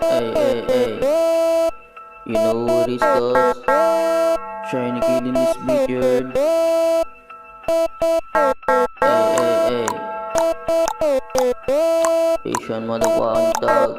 Ay, ay, ay. You know what it is, cuz Shiny kid in this beat, you heard? Ay, ay, ay. Asian motherfucking thug.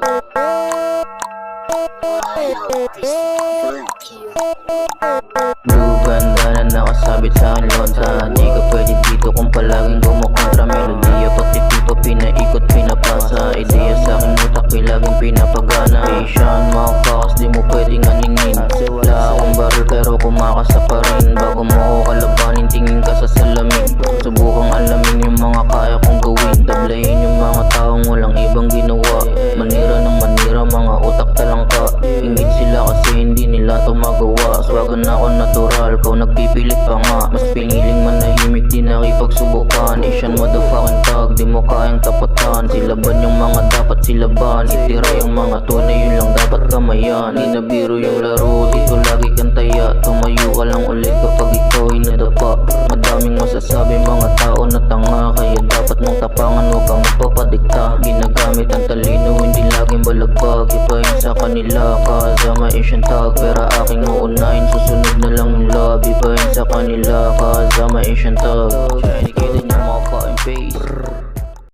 Blue ganda na nakasabit sa akin lonsa. Di ka pwede dito kung palaging kumukontra. Melodiya pati pito pinaikot pinapasa. Ideya sa aking utak laging pinapagana. Asian makakas di mo pwedeng aningin. Wala akong baril pero kumakasa pa rin. Bago mo ako kalabanin tingin ka sa salamin. Subukang alamin yung mga kaya kong gawin. Tablayin yung mga taong walang ibang ginawa. Manira ng manira mga utak talangka. Ingit sila kasi hindi nila to magawa. Swagan ako natural, kau nagpipilit pa nga. Mas piniling manahimik di nakipagsubukan. Asian motherfucking tag, di mo kayang tapatan. Silaban yung mga dapat silaban. Itira yung mga tunay, yun lang dapat kamayan. Di na biro yung laro, dito lagi kang taya. Tumayo ka lang ulit kapag ikaw ay nadapa. Madaming masasabi mga tao na tanga. Kaya dapat mong tapangan, huwag kang magpapadikta. Ginagamit ang talino, hindi laging balagbag. Ibahin sa kanila, kasama Asian tag. Pero aking uunahin, susunod na lang yung love. Ibahin sa kanila, kasama Asian tag.